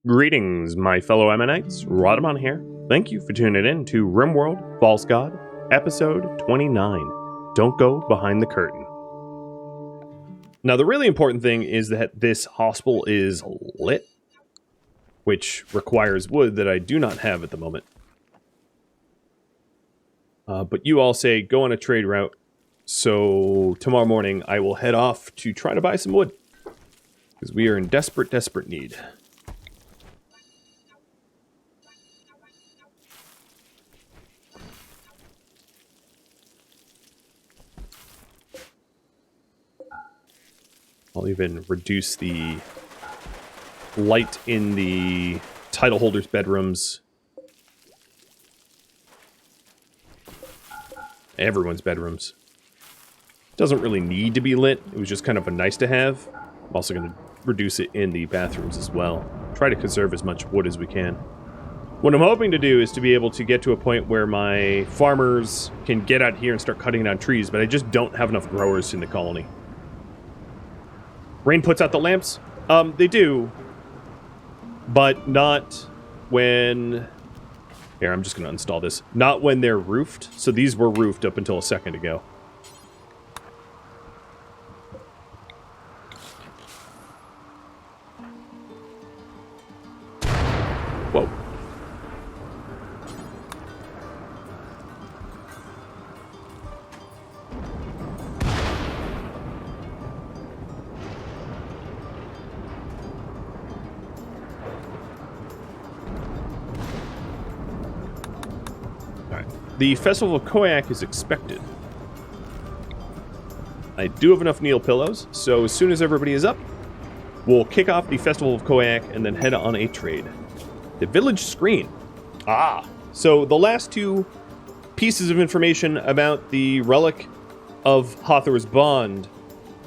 Greetings, my fellow Ammonites. Rhadamant here. Thank you for tuning in to RimWorld, False God, episode 29. Don't go behind the curtain. Now, the really important thing is that this hospital is lit, which requires wood that I do not have at the moment. But you all say go on a trade route, so tomorrow morning I will head off to try to buy some wood, because we are in desperate need. I'll even reduce the light in the title holders' bedrooms. Everyone's bedrooms. Doesn't really need to be lit. It was just kind of a nice to have. I'm also going to reduce it in the bathrooms as well. Try to conserve as much wood as we can. What I'm hoping to do is to be able to get to a point where my farmers can get out here and start cutting down trees, but I just don't have enough growers in the colony. Rain puts out the lamps? They do. But not when... Here, I'm just going to install this. Not when they're roofed. So these were roofed up until a second ago. Whoa. The Festival of Koyak is expected. I do have enough Neil pillows, so as soon as everybody is up, we'll kick off the Festival of Koyak and then head on a trade. The village screen. So the last two pieces of information about the relic of Hathor's Bond,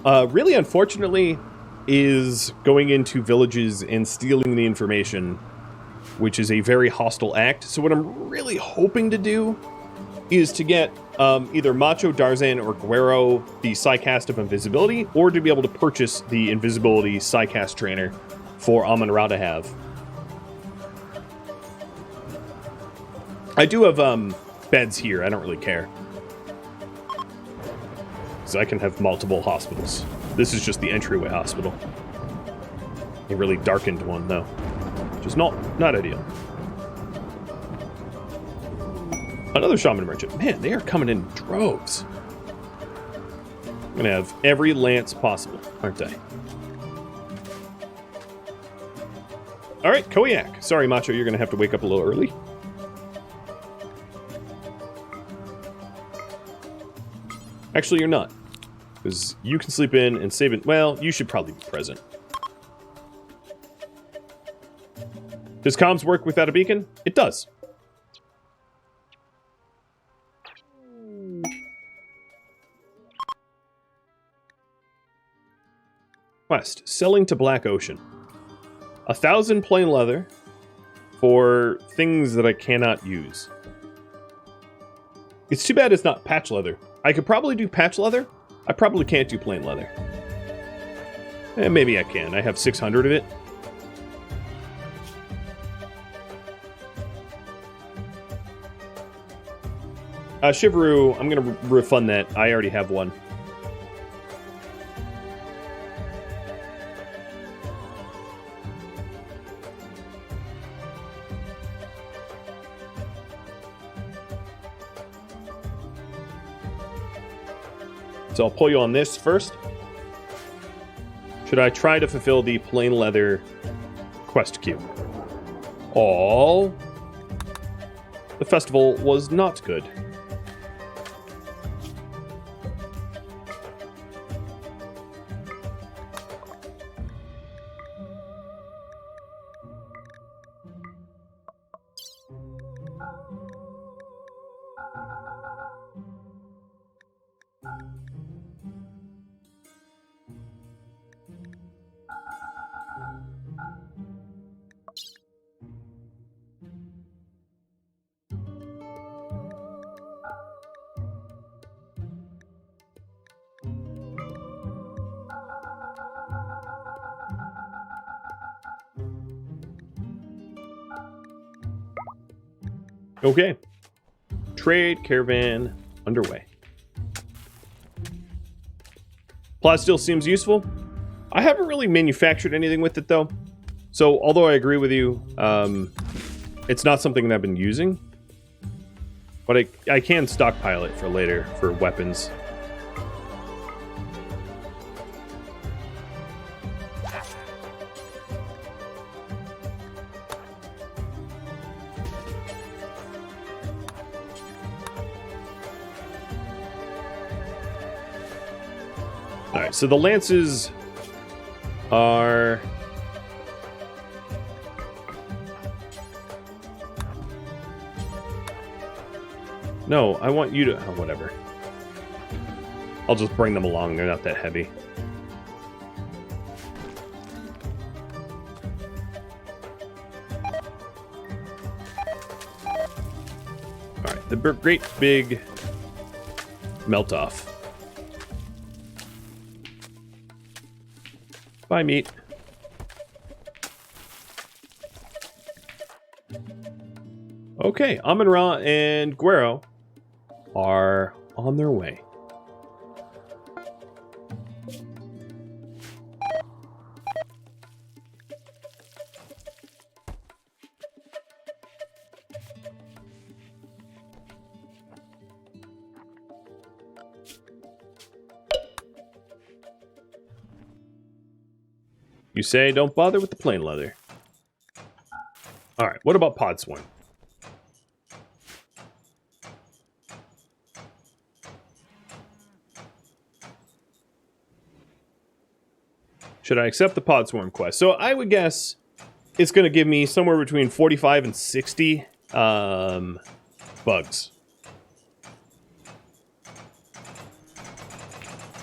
really unfortunately, is going into villages and stealing the information, which is a very hostile act. So what I'm really hoping to do is to get either Macho, Darzan, or Guero the Psycast of Invisibility, or to be able to purchase the Invisibility Psycast Trainer for Amon-Ra to have. I do have beds here, I don't really care. Because I can have multiple hospitals. This is just the entryway hospital. A really darkened one, though. Which is not ideal. Another shaman merchant. Man, they are coming in droves. I'm going to have every lance possible, aren't I? Alright, Koyak. Sorry, Macho, you're going to have to wake up a little early. Actually, you're not. Because you can sleep in and save it. Well, you should probably be present. Does comms work without a beacon? It does. Quest. Selling to Black Ocean. 1,000 plain leather for things that I cannot use. It's too bad it's not patch leather. I could probably do patch leather. I probably can't do plain leather. Maybe I can. I have 600 of it. Shivaru, I'm going to refund that. I already have one. So I'll pull you on this first. Should I try to fulfill the plain leather quest queue? The festival was not good. Okay. Trade caravan underway. Plot still seems useful. I haven't really manufactured anything with it, though. So, although I agree with you, it's not something that I've been using. But I can stockpile it for later, for weapons. Alright, so the lances are... No, I want you to... Oh, whatever. I'll just bring them along. They're not that heavy. Alright, the great big melt-off. Bye, meat. Okay, Amun-Ra and Guero are on their way. You say don't bother with the plain leather. Alright, what about Podsworn? Should I accept the Podsworn quest? So I would guess it's going to give me somewhere between 45 and 60 bugs.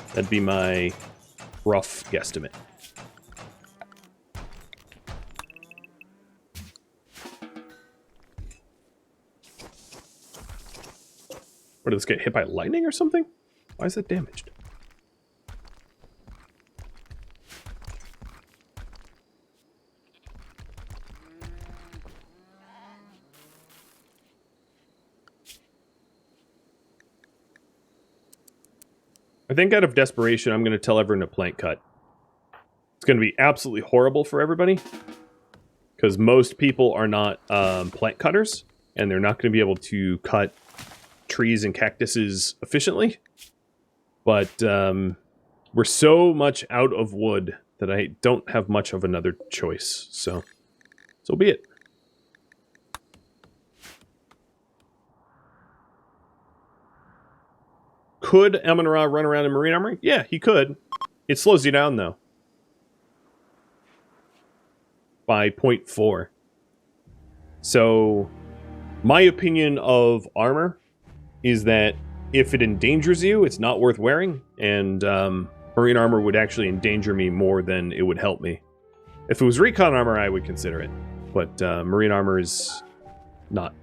That'd be my rough guesstimate. What, did this get hit by lightning or something? Why is it damaged? I think out of desperation, I'm going to tell everyone to plant cut. It's going to be absolutely horrible for everybody. Because most people are not plant cutters. And they're not going to be able to cut trees and cactuses efficiently. But we're so much out of wood that I don't have much of another choice. So be it. Could Amun-Ra run around in marine armor? Yeah, he could. It slows you down, though. By 0.4. So, my opinion of armor is that if it endangers you, it's not worth wearing. And marine armor would actually endanger me more than it would help me. If it was recon armor, I would consider it. But marine armor is not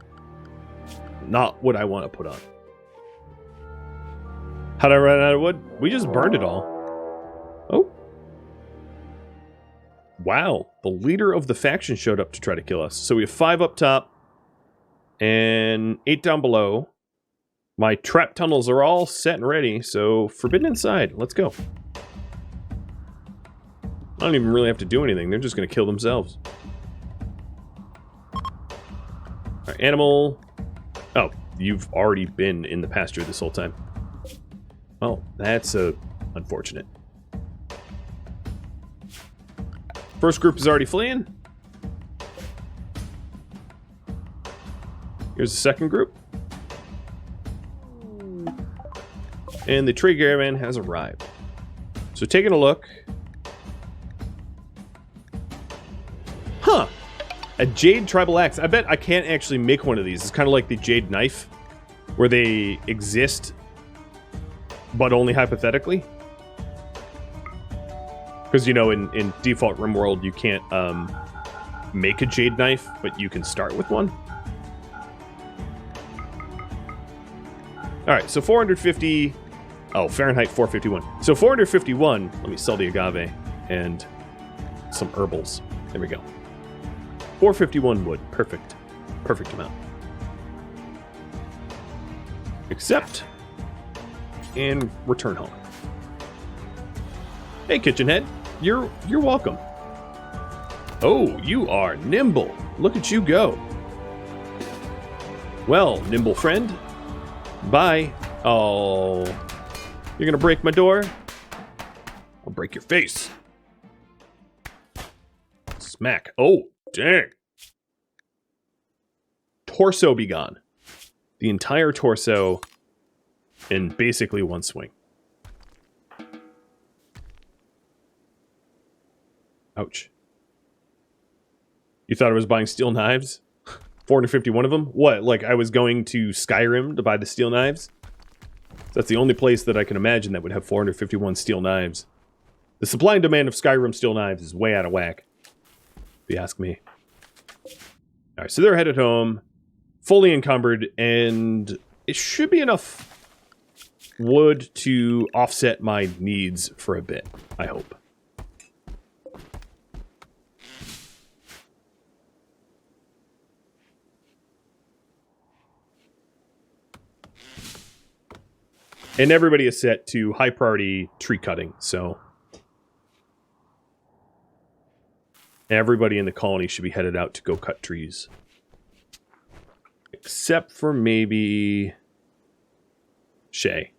what I want to put on. How'd I run out of wood? We just burned it all. Oh. Wow. The leader of the faction showed up to try to kill us. So we have 5 up top. And 8 down below. My trap tunnels are all set and ready. So Forbidden Inside. Let's go. I don't even really have to do anything. They're just going to kill themselves. Alright, animal. Oh, you've already been in the pasture this whole time. Oh, that's unfortunate. First group is already fleeing. Here's the second group. And the trade caravan has arrived. So taking a look. Huh. A jade tribal axe. I bet I can't actually make one of these. It's kind of like the jade knife, where they exist but only hypothetically. Because, you know, in default RimWorld, you can't make a jade knife, but you can start with one. Alright, so 450... Oh, Fahrenheit 451. So 451, let me sell the agave and some herbals. There we go. 451 wood. Perfect. Perfect amount. Accept. And return home. Hey, kitchen head. You're welcome. Oh, you are nimble. Look at you go. Well, nimble friend. Bye. Oh, you're gonna break my door? I'll break your face. Smack. Oh, dang. Torso be gone. The entire torso in basically one swing. Ouch. You thought I was buying steel knives? 451 of them? What, like I was going to Skyrim to buy the steel knives? That's the only place that I can imagine that would have 451 steel knives. The supply and demand of Skyrim steel knives is way out of whack, if you ask me. Alright, so they're headed home, fully encumbered, and it should be enough wood to offset my needs for a bit, I hope. And everybody is set to high priority tree cutting, so everybody in the colony should be headed out to go cut trees. Except for maybe Shay.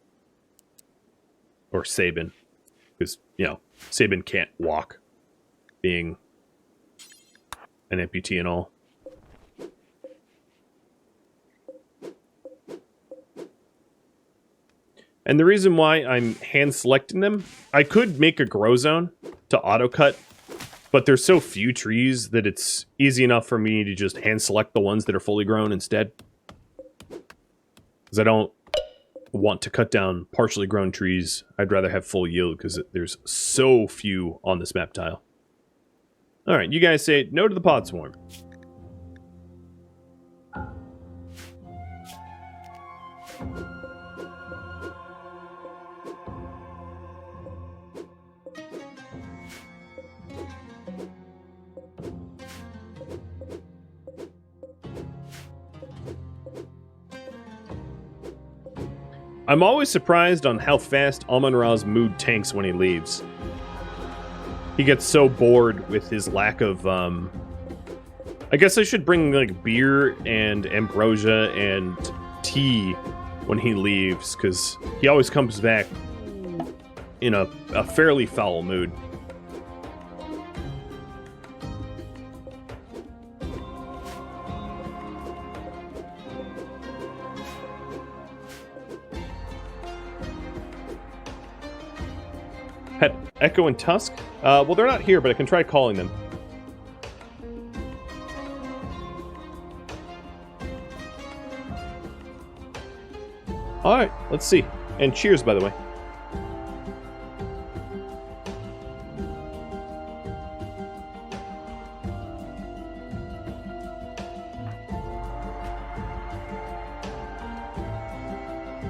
Or Sabin. Because, you know, Sabin can't walk, being an amputee and all. And the reason why I'm hand selecting them, I could make a grow zone to auto cut, but there's so few trees that it's easy enough for me to just hand select the ones that are fully grown instead. Because I don't want to cut down partially grown trees. I'd rather have full yield because there's so few on this map tile. Alright, you guys say no to the pod swarm. I'm always surprised on how fast Amon-Ra's mood tanks when he leaves. He gets so bored with his lack of, I guess I should bring, like, beer and ambrosia and tea when he leaves, because he always comes back in a fairly foul mood. Echo and Tusk? Well, they're not here, but I can try calling them. Alright, let's see. And cheers, by the way.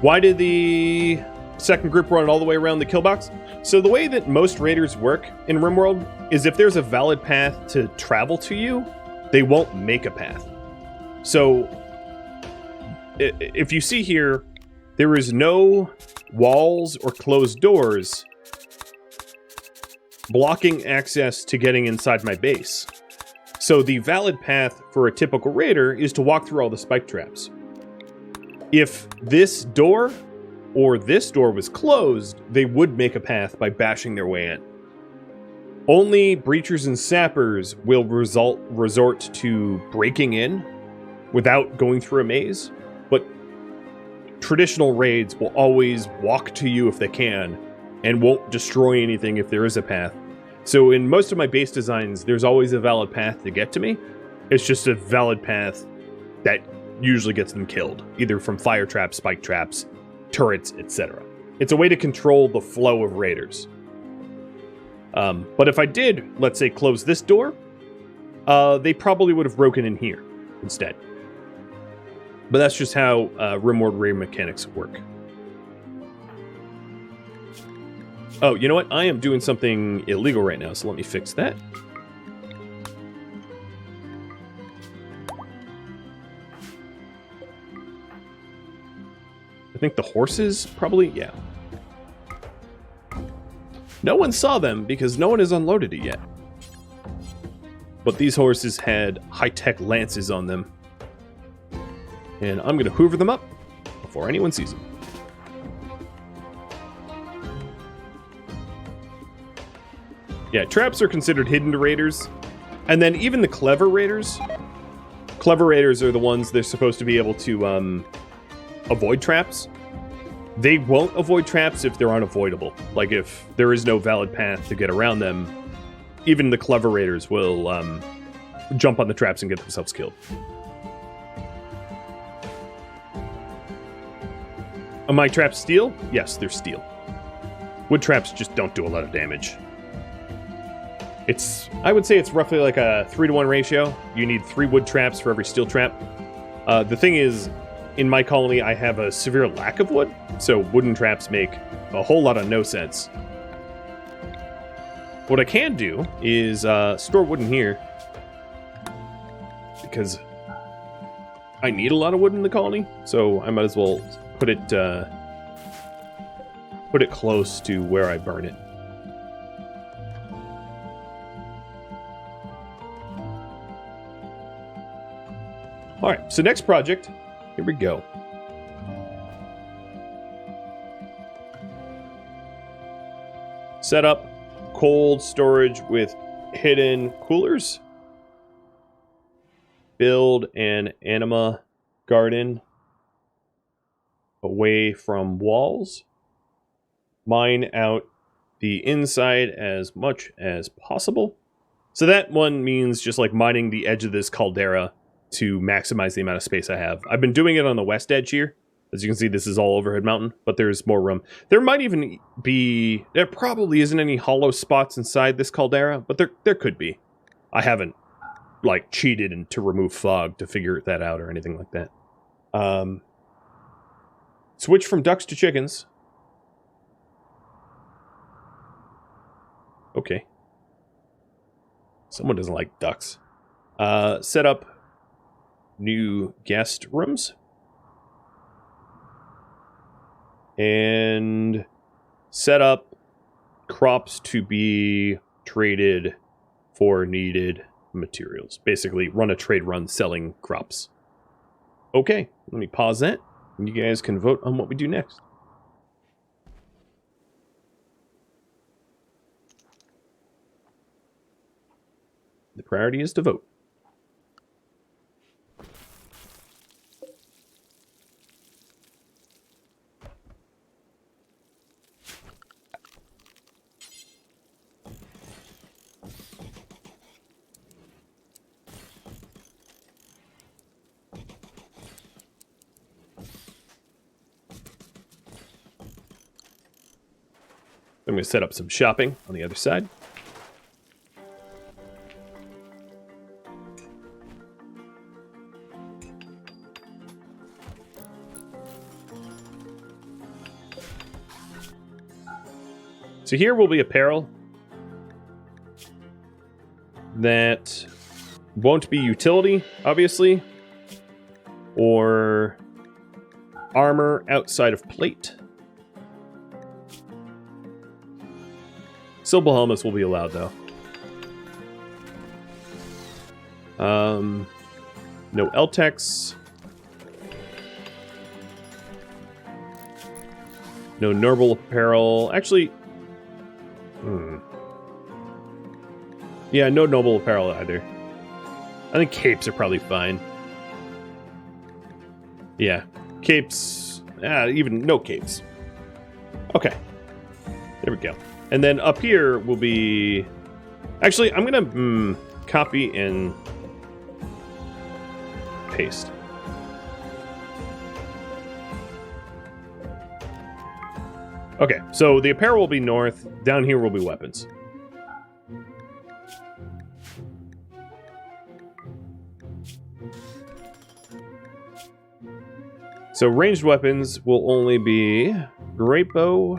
Why did the second group run all the way around the kill box? So the way that most raiders work in RimWorld is if there's a valid path to travel to you, they won't make a path. So if you see here, there is no walls or closed doors blocking access to getting inside my base. So the valid path for a typical raider is to walk through all the spike traps. If this door or this door was closed, they would make a path by bashing their way in. Only breachers and sappers will resort to breaking in without going through a maze, but traditional raids will always walk to you if they can and won't destroy anything if there is a path. So in most of my base designs, there's always a valid path to get to me. It's just a valid path that usually gets them killed, either from fire traps, spike traps, turrets, etc. It's a way to control the flow of raiders. But if I did, let's say, close this door, they probably would have broken in here instead. But that's just how RimWorld raid mechanics work. Oh, you know what? I am doing something illegal right now, so let me fix that. think the horses, probably, yeah. No one saw them because no one has unloaded it yet. But these horses had high-tech lances on them. And I'm going to hoover them up before anyone sees them. Yeah, traps are considered hidden to raiders. And then even the clever raiders. Clever raiders are the ones they're supposed to be able to avoid traps. They won't avoid traps if they're unavoidable. Like if there is no valid path to get around them, even the clever raiders will jump on the traps and get themselves killed. Are my traps steel? Yes, they're steel. Wood traps just don't do a lot of damage. I would say it's roughly like a 3-to-1 ratio. You need 3 wood traps for every steel trap. The thing is, in my colony, I have a severe lack of wood, so wooden traps make a whole lot of no sense. What I can do is store wood in here, because I need a lot of wood in the colony, so I might as well put it close to where I burn it. Alright, so next project, here we go. Set up cold storage with hidden coolers. Build an anima garden away from walls. Mine out the inside as much as possible. So that one means just like mining the edge of this caldera to maximize the amount of space I have. I've been doing it on the west edge here. As you can see, this is all overhead mountain, but there's more room. There might even be... There probably isn't any hollow spots inside this caldera, but there could be. I haven't, like, cheated to remove fog to figure that out or anything like that. Switch from ducks to chickens. Okay. Someone doesn't like ducks. Set up new guest rooms. And set up crops to be traded for needed materials. Basically, run a trade run selling crops. Okay, let me pause that, and you guys can vote on what we do next. The priority is to vote. I'm going to set up some shopping on the other side. So here will be apparel that won't be utility, obviously, or armor outside of plate. Silver helmets will be allowed, though. No Eltex. No noble apparel. Actually... Yeah, no noble apparel either. I think capes are probably fine. Yeah, capes... even no capes. Okay. There we go. And then up here will be... Actually, I'm going to copy and paste. Okay, so the apparel will be north. Down here will be weapons. So ranged weapons will only be great bow,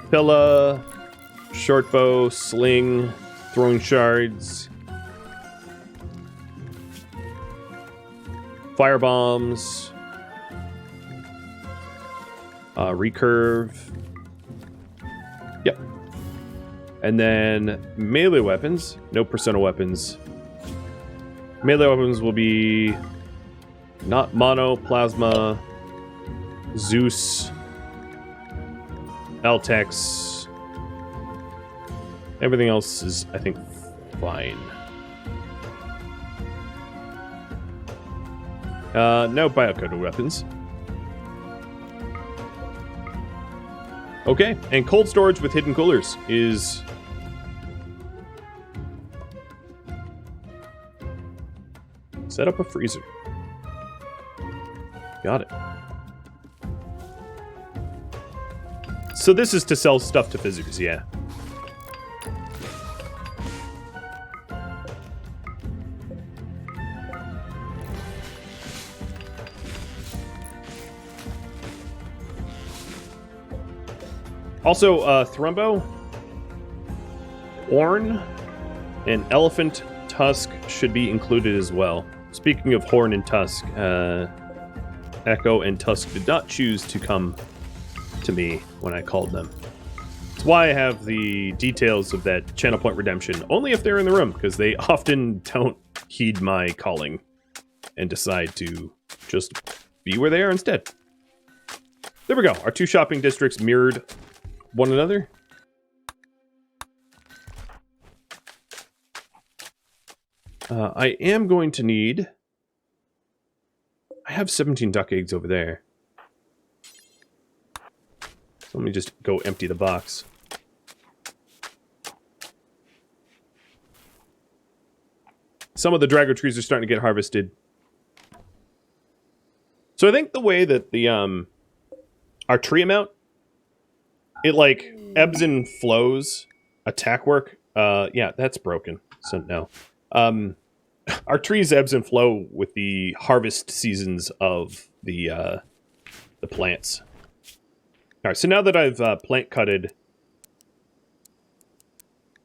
pilla, short bow, sling, throwing shards, fire bombs, Recurve. Yep. And then melee weapons. No persona weapons. Melee weapons will be not mono, plasma, Zeus, Altex. Everything else is, I think, fine. No biocoded weapons. Okay, and cold storage with hidden coolers is... Set up a freezer. Got it. So this is to sell stuff to physicals, yeah. Also, Thrumbo, Horn, and Elephant Tusk should be included as well. Speaking of Horn and Tusk, Echo and Tusk did not choose to come to me when I called them. That's why I have the details of that channel point redemption, only if they're in the room, because they often don't heed my calling and decide to just be where they are instead. There we go. Our two shopping districts mirrored one another. I am going to need... I have 17 duck eggs over there. So let me just go empty the box. Some of the Drago trees are starting to get harvested. So I think the way that the our tree amount, it like ebbs and flows attack work. Yeah, that's broken. So no. Our trees ebbs and flow with the harvest seasons of the plants. All right, so now that I've plant cutted,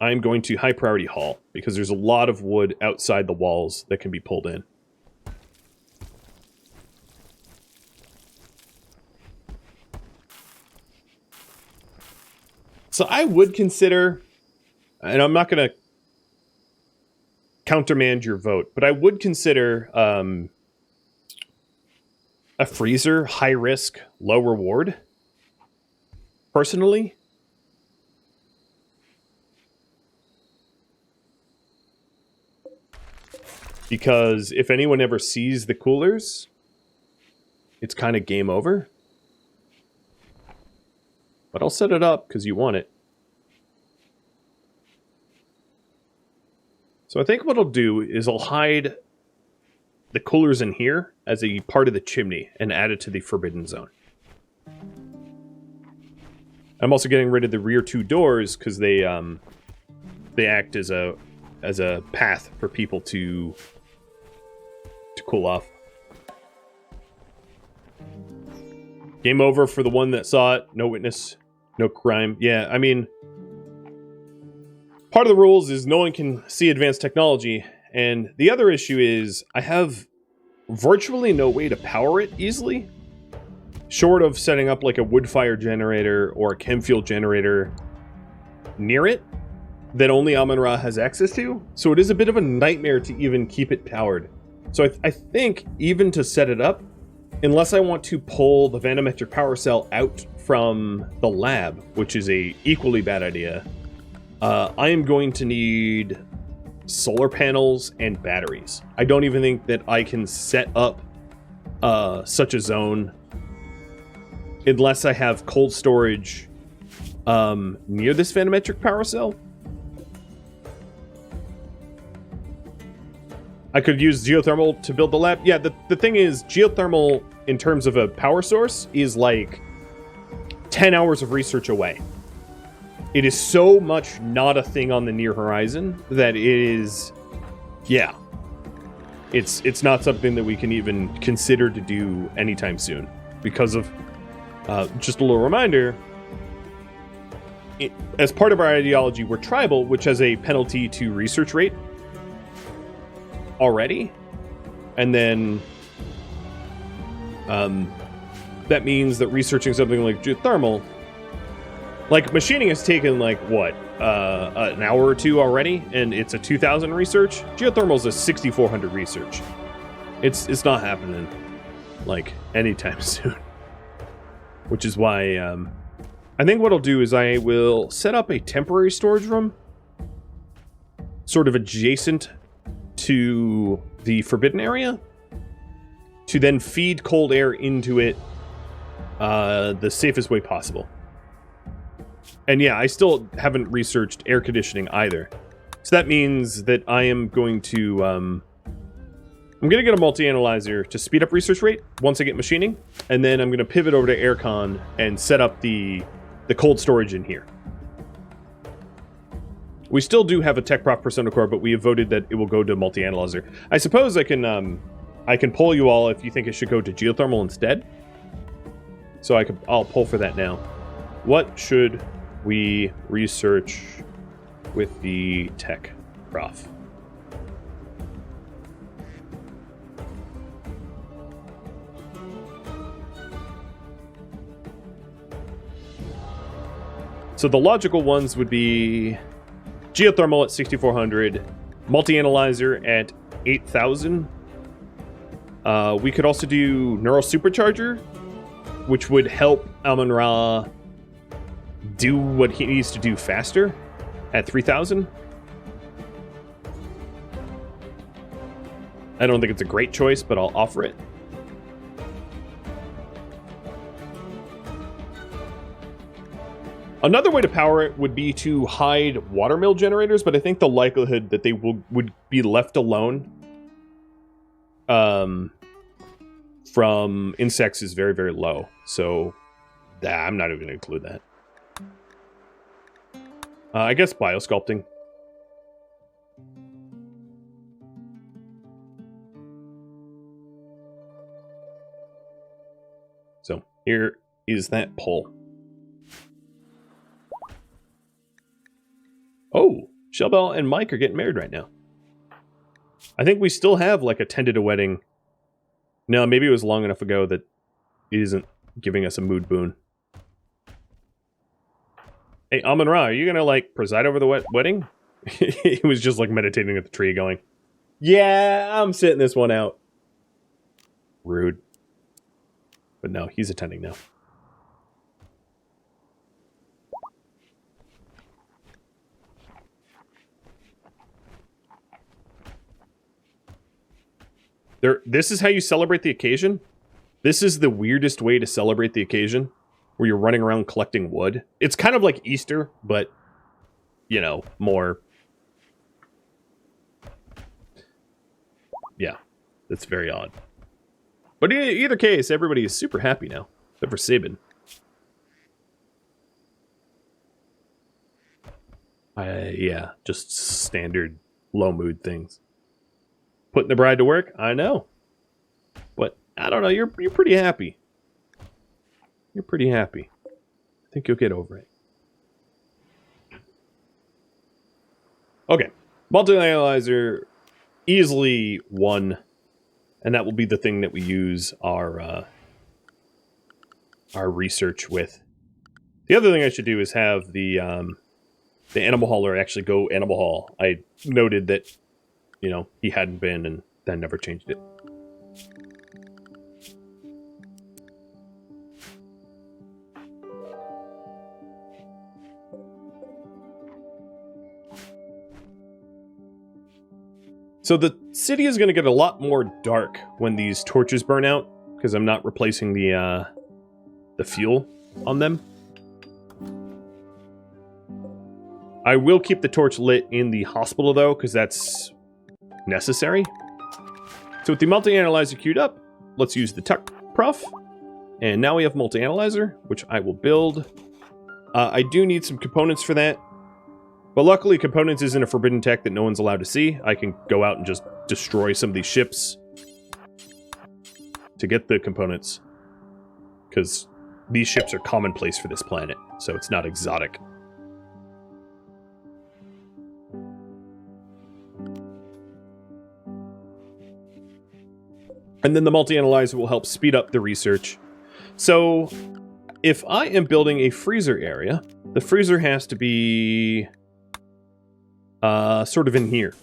I'm going to high priority haul because there's a lot of wood outside the walls that can be pulled in. So I would consider, and I'm not going to countermand your vote, but I would consider a freezer, high risk, low reward. Personally, because if anyone ever sees the coolers, it's kind of game over. But I'll set it up because you want it. So I think what I'll do is I'll hide the coolers in here as a part of the chimney and add it to the forbidden zone. I'm also getting rid of the rear two doors because they act as a path for people to cool off. Game over for the one that saw it. No witness, no crime. Yeah, I mean, part of the rules is no one can see advanced technology, and the other issue is I have virtually no way to power it easily. Short of setting up like a wood fire generator or a chem fuel generator near it that only Amun-Ra has access to. So it is a bit of a nightmare to even keep it powered. So I think even to set it up, unless I want to pull the Vanometric power cell out from the lab, which is a equally bad idea, I am going to need solar panels and batteries. I don't even think that I can set up such a zone unless I have cold storage near this Vanometric power cell. I could use geothermal to build the lab. Yeah, the thing is, geothermal, in terms of a power source, is like 10 hours of research away. It is so much not a thing on the near horizon that it is... Yeah. It's not something that we can even consider to do anytime soon. Because of... just a little reminder, as part of our ideology, we're tribal, which has a penalty to research rate already. And then that means that researching something like geothermal, like machining has taken like what, an hour or two already, and it's a 2,000 research. Geothermal is a 6,400 research. It's not happening like anytime soon. Which is why I think what I'll do is I will set up a temporary storage room, sort of adjacent to the forbidden area, to then feed cold air into it the safest way possible. And yeah, I still haven't researched air conditioning either. So that means that I am going to I'm going to get a multi-analyzer to speed up research rate once I get machining, and then I'm going to pivot over to aircon and set up the cold storage in here. We still do have a tech prop persona core, but we have voted that it will go to multi-analyzer. I suppose I can poll you all if you think it should go to geothermal instead. So I'll poll for that now. What should we research with the tech prof? So the logical ones would be geothermal at 6,400, multi-analyzer at 8,000. We could also do neural supercharger, which would help Amon-Ra do what he needs to do faster at 3,000. I don't think it's a great choice, but I'll offer it. Another way to power it would be to hide watermill generators, but I think the likelihood that they would be left alone from insects is very, very low. So I'm not even going to include that. I guess biosculpting. So here is that poll. Oh, Shelbell and Mike are getting married right now. I think we still have, like, attended a wedding. No, maybe it was long enough ago that it isn't giving us a mood boon. Hey, Amon-Ra, are you gonna, like, preside over the wedding? He was just, like, meditating at the tree going, yeah, I'm sitting this one out. Rude. But no, he's attending now. This is how you celebrate the occasion? This is the weirdest way to celebrate the occasion, where you're running around collecting wood. It's kind of like Easter, but, you know, more... Yeah, that's very odd. But in either case, everybody is super happy now, except for Sabin. Yeah, just standard low mood things. Putting the bride to work? I know. But, I don't know, you're pretty happy. You're pretty happy. I think you'll get over it. Okay. Multi-analyzer, easily one. And that will be the thing that we use our research with. The other thing I should do is have the animal hauler actually go animal haul. I noted that, you know, he hadn't been and then never changed it. So the city is going to get a lot more dark when these torches burn out, because I'm not replacing the fuel on them. I will keep the torch lit in the hospital, though, because that's necessary. So with the multi-analyzer queued up, let's use the tech prof. And now we have multi-analyzer, which I will build. I do need some components for that. But luckily, components isn't a forbidden tech that no one's allowed to see. I can go out and just destroy some of these ships to get the components. Because these ships are commonplace for this planet, so it's not exotic. And then the multi-analyzer will help speed up the research. So, if I am building a freezer area, the freezer has to be sort of in here.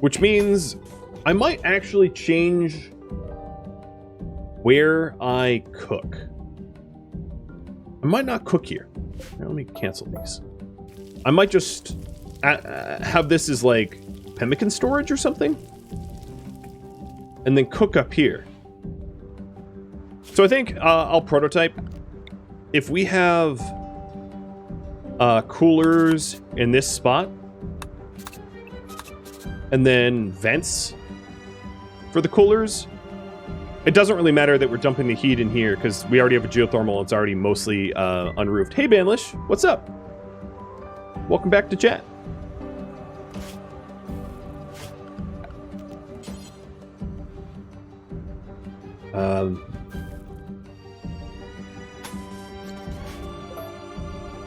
Which means I might actually change where I cook. I might not cook here. Now, let me cancel these. I might just have this as like pemmican storage or something. And then cook up here. So I think I'll prototype. If we have coolers in this spot, and then vents for the coolers, it doesn't really matter that we're dumping the heat in here because we already have a geothermal. It's already mostly unroofed. Hey, Banlish, what's up? Welcome back to chat.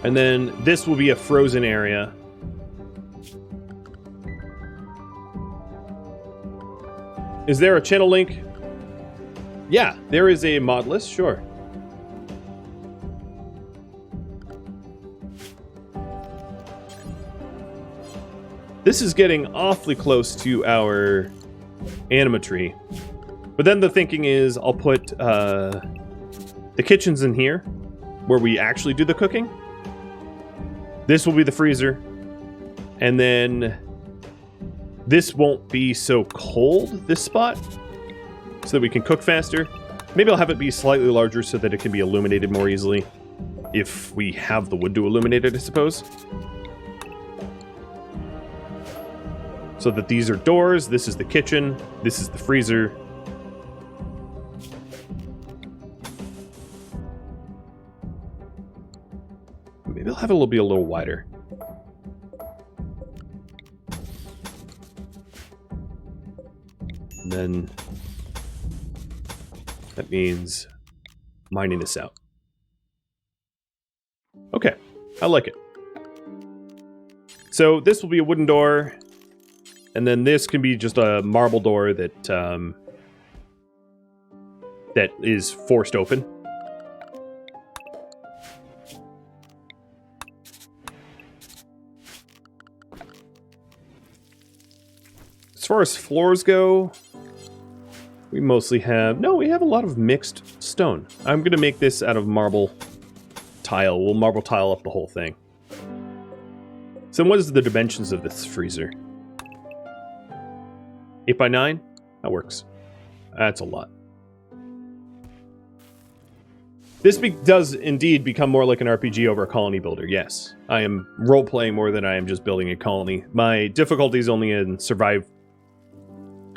And then this will be a frozen area. Is there a channel link? Yeah, there is a mod list, sure. This is getting awfully close to our animatree. But then the thinking is I'll put the kitchens in here where we actually do the cooking. This will be the freezer. And then this won't be so cold, this spot, so that we can cook faster. Maybe I'll have it be slightly larger so that it can be illuminated more easily. If we have the wood to illuminate it, I suppose. So that these are doors, this is the kitchen, this is the freezer. Maybe I'll have it be a little wider. And then that means mining this out. Okay, I like it. So this will be a wooden door, and then this can be just a marble door that that is forced open. As far as floors go, we mostly have... No, we have a lot of mixed stone. I'm going to make this out of marble tile. We'll marble tile up the whole thing. So what is the dimensions of this freezer? 8x9? That works. That's a lot. This does indeed become more like an RPG over a colony builder, yes. I am role-playing more than I am just building a colony. My difficulty is only in survive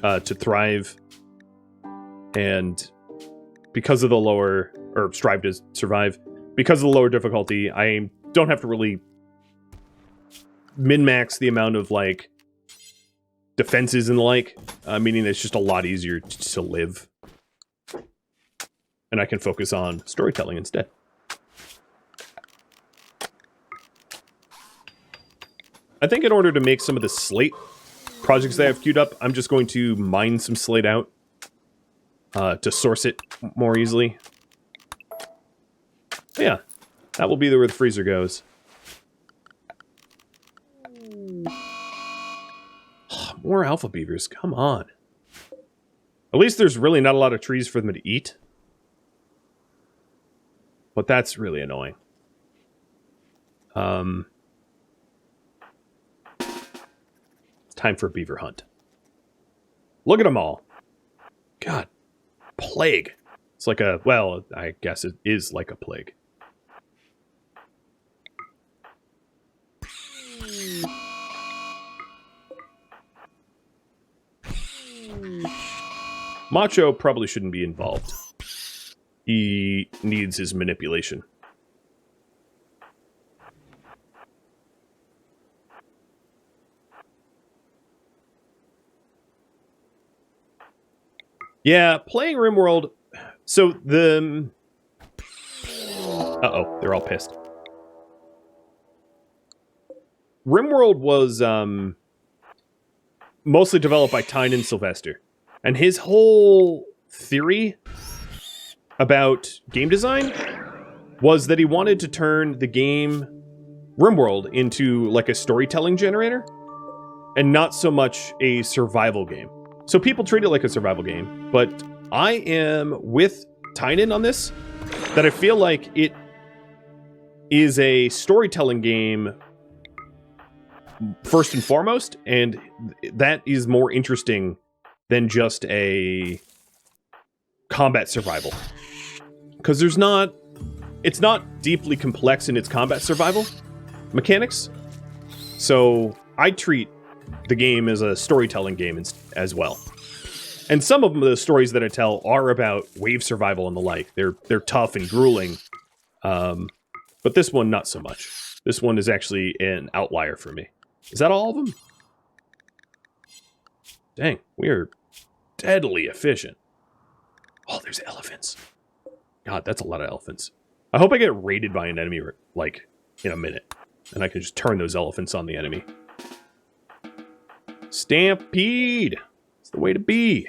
to thrive, and because of the lower, or strive to survive, because of the lower difficulty, I don't have to really min-max the amount of, like, defenses and the like, meaning it's just a lot easier to live. And I can focus on storytelling instead. I think in order to make some of the slate projects that I have queued up, I'm just going to mine some slate out to source it more easily. But yeah, that will be where the freezer goes. More alpha beavers, come on. At least there's really not a lot of trees for them to eat. But that's really annoying. It's time for a beaver hunt. Look at them all. God. Plague. It's like a... Well, I guess it is like a plague. Macho probably shouldn't be involved. He needs his manipulation. Yeah, playing RimWorld... So, the... Uh-oh, they're all pissed. RimWorld was, mostly developed by Tynan Sylvester. And his whole theory about game design was that he wanted to turn the game RimWorld into like a storytelling generator and not so much a survival game. So people treat it like a survival game, but I am with Tynan on this, that I feel like it is a storytelling game first and foremost, and that is more interesting than just a combat survival. Because it's not deeply complex in its combat survival mechanics. So I treat the game as a storytelling game as well. And some of the stories that I tell are about wave survival and the like. They're tough and grueling. But this one, not so much. This one is actually an outlier for me. Is that all of them? Dang, we are deadly efficient. Oh, there's elephants. God, that's a lot of elephants. I hope I get raided by an enemy, like, in a minute. And I can just turn those elephants on the enemy. Stampede! It's the way to be.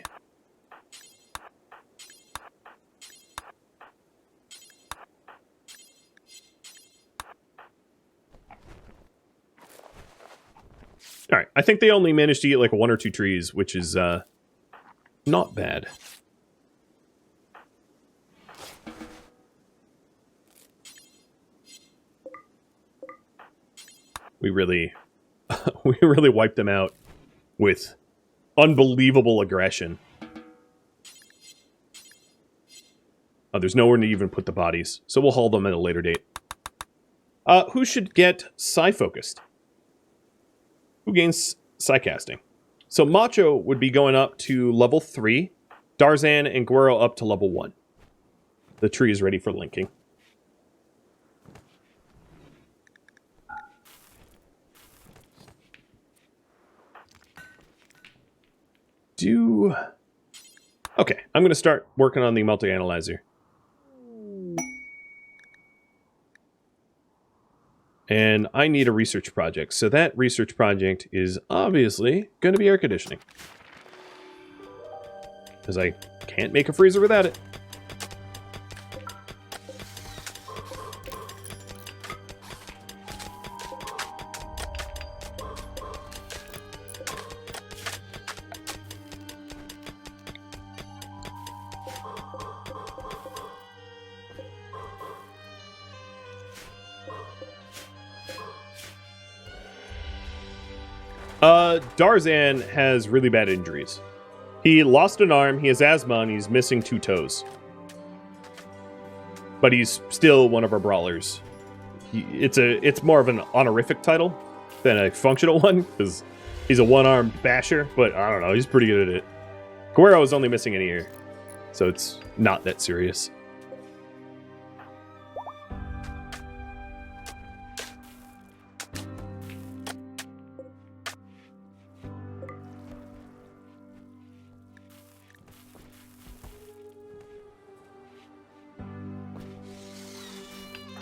Alright, I think they only managed to get like 1 or 2 trees, which is, not bad. We really wiped them out with unbelievable aggression. Oh, there's nowhere to even put the bodies, so we'll haul them at a later date. Who should get psi-focused? Who gains psi-casting? So Macho would be going up to level 3, Darzan and Guero up to level 1. The tree is ready for linking. Okay, I'm going to start working on the multi-analyzer. And I need a research project. So that research project is obviously going to be air conditioning. Because I can't make a freezer without it. Darzan has really bad injuries. He lost an arm, he has asthma, and he's missing 2 toes. But he's still one of our brawlers. It's more of an honorific title than a functional one, because he's a one-armed basher, but I don't know, he's pretty good at it. Guero is only missing an ear, so it's not that serious.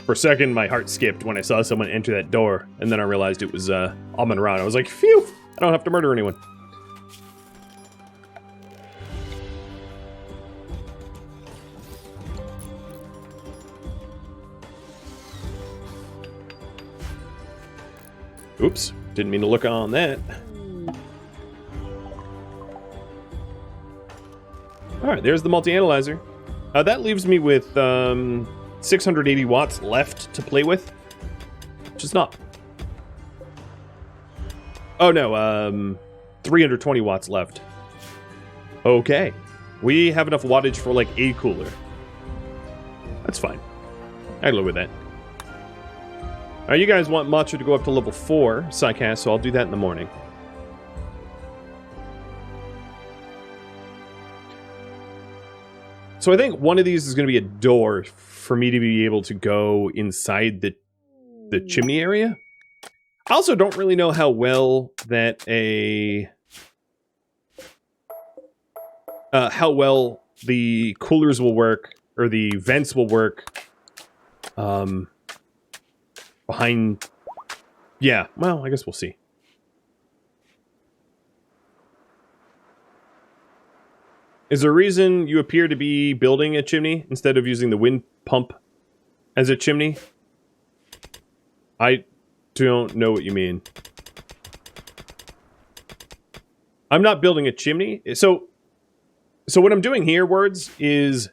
For a second, my heart skipped when I saw someone enter that door, and then I realized it was Amon-Ra. I was like, phew! I don't have to murder anyone. Oops, didn't mean to look on that. Alright, there's the multi-analyzer. That leaves me with 680 watts left to play with, which is not... Oh no, 320 watts left. Okay. We have enough wattage for like a cooler. That's fine. I can live with that. Alright, you guys want Macho to go up to level 4 Psycast, so I'll do that in the morning. So I think one of these is going to be a door for me to be able to go inside the chimney area. I also don't really know how well that how well the coolers will work, or the vents will work behind... Yeah, well, I guess we'll see. Is there a reason you appear to be building a chimney instead of using the wind pump as a chimney? I don't know what you mean. I'm not building a chimney. So what I'm doing here, words, is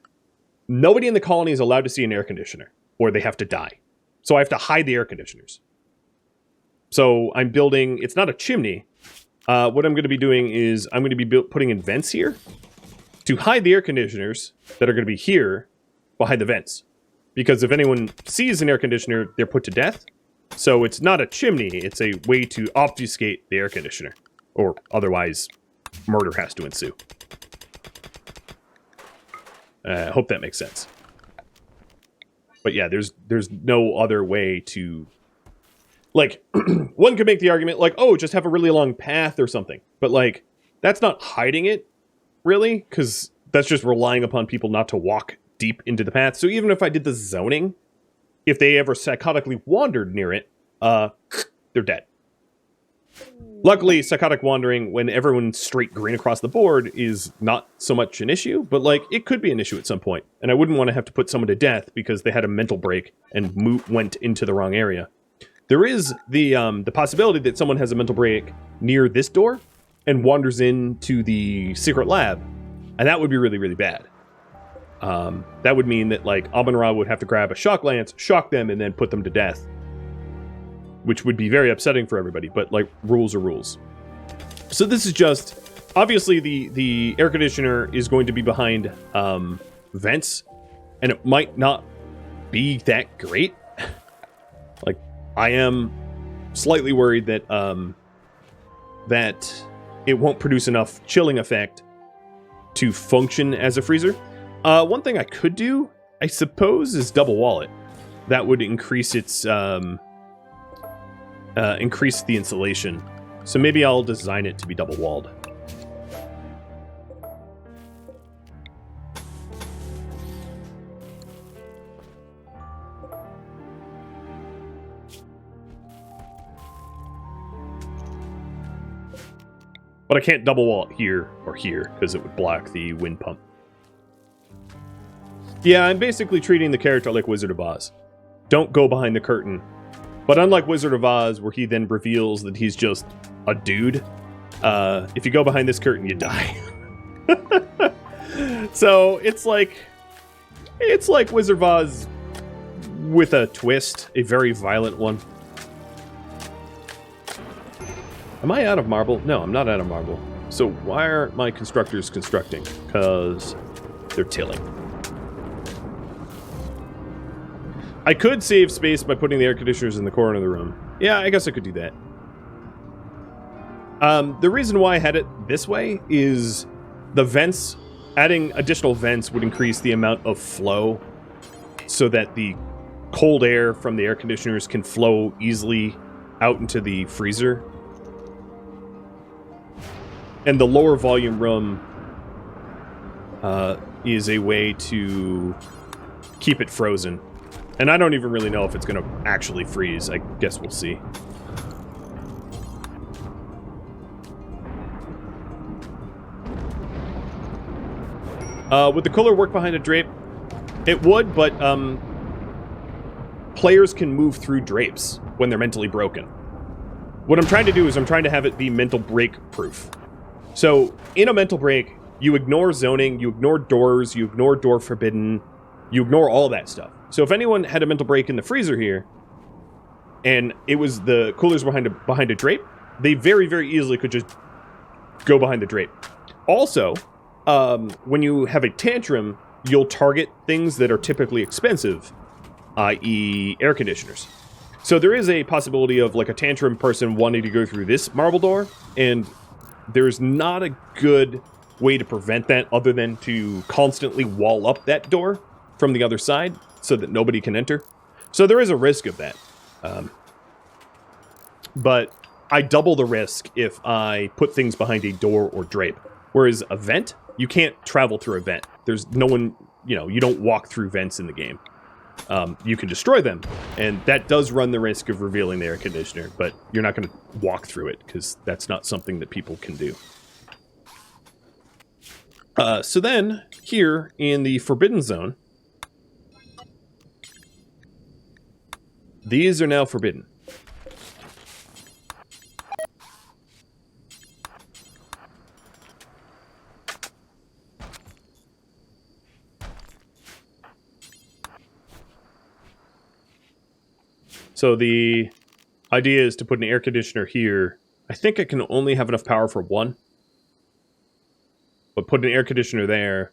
nobody in the colony is allowed to see an air conditioner, or they have to die. So I have to hide the air conditioners. So I'm building, it's not a chimney. What I'm going to be doing is I'm going to be putting in vents here to hide the air conditioners that are going to be here behind the vents. Because if anyone sees an air conditioner, they're put to death. So it's not a chimney, it's a way to obfuscate the air conditioner. Or otherwise, murder has to ensue. I hope that makes sense. But yeah, there's no other way to... Like, one could make the argument, like, oh, just have a really long path or something. But, like, that's not hiding it, really, because that's just relying upon people not to walk deep into the path. So even if I did the zoning, if they ever psychotically wandered near it, they're dead. Luckily, psychotic wandering, when everyone's straight green across the board, is not so much an issue, but, like, it could be an issue at some point. And I wouldn't want to have to put someone to death because they had a mental break and went into the wrong area. There is the possibility that someone has a mental break near this door and wanders into the secret lab, and that would be really, really bad. That would mean that, like, Amun-Ra would have to grab a shock lance, shock them, and then put them to death. Which would be very upsetting for everybody, but, like, rules are rules. So this is just... Obviously, the air conditioner is going to be behind vents, and it might not be that great. Like, I am slightly worried that that it won't produce enough chilling effect to function as a freezer. One thing I could do, I suppose, is double wall it. That would increase its increase the insulation. So maybe I'll design it to be double walled. But I can't double wall it here or here, because it would block the wind pump. Yeah, I'm basically treating the character like Wizard of Oz. Don't go behind the curtain. But unlike Wizard of Oz, where he then reveals that he's just a dude, if you go behind this curtain, you die. So it's like Wizard of Oz with a twist, a very violent one. Am I out of marble? No, I'm not out of marble. So why are my constructors constructing? Because they're tilling. I could save space by putting the air conditioners in the corner of the room. Yeah, I guess I could do that. The reason why I had it this way is the vents, adding additional vents would increase the amount of flow so that the cold air from the air conditioners can flow easily out into the freezer. And the lower volume room is a way to keep it frozen. And I don't even really know if it's going to actually freeze. I guess we'll see. Would the cooler work behind a drape? It would, but players can move through drapes when they're mentally broken. What I'm trying to do is I'm trying to have it be mental break proof. So, in a mental break, you ignore zoning, you ignore doors, you ignore door forbidden, you ignore all that stuff. So if anyone had a mental break in the freezer here, and it was the coolers behind a drape, they very, very easily could just go behind the drape. Also, when you have a tantrum, you'll target things that are typically expensive, i.e. air conditioners. So there is a possibility of, like, a tantrum person wanting to go through this marble door, and there's not a good way to prevent that other than to constantly wall up that door from the other side so that nobody can enter. So there is a risk of that. But I double the risk if I put things behind a door or drape. Whereas a vent, you can't travel through a vent. There's no one, you don't walk through vents in the game. You can destroy them, and that does run the risk of revealing the air conditioner, but you're not going to walk through it, because that's not something that people can do. So then, here in the Forbidden Zone, these are now forbidden. So the idea is to put an air conditioner here. I think I can only have enough power for one. But put an air conditioner there,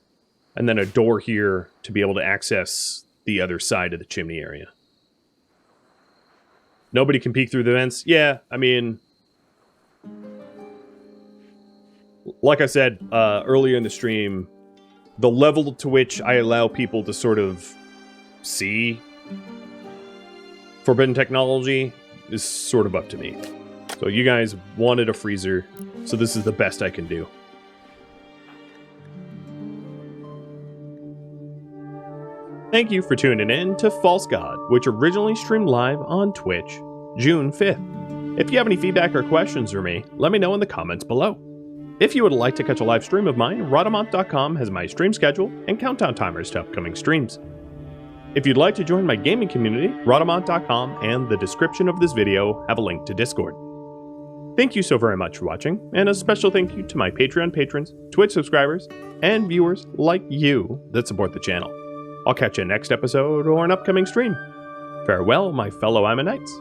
and then a door here to be able to access the other side of the chimney area. Nobody can peek through the vents? Yeah, I mean... Like I said earlier in the stream, the level to which I allow people to sort of see forbidden technology is sort of up to me. So you guys wanted a freezer, so this is the best I can do. Thank you for tuning in to False God, which originally streamed live on Twitch, June 5th. If you have any feedback or questions for me, let me know in the comments below. If you would like to catch a live stream of mine, Rhadamant.com has my stream schedule and countdown timers to upcoming streams. If you'd like to join my gaming community, Rhadamant.com and the description of this video have a link to Discord. Thank you so very much for watching, and a special thank you to my Patreon patrons, Twitch subscribers, and viewers like you that support the channel. I'll catch you next episode or an upcoming stream. Farewell, my fellow Ammonites.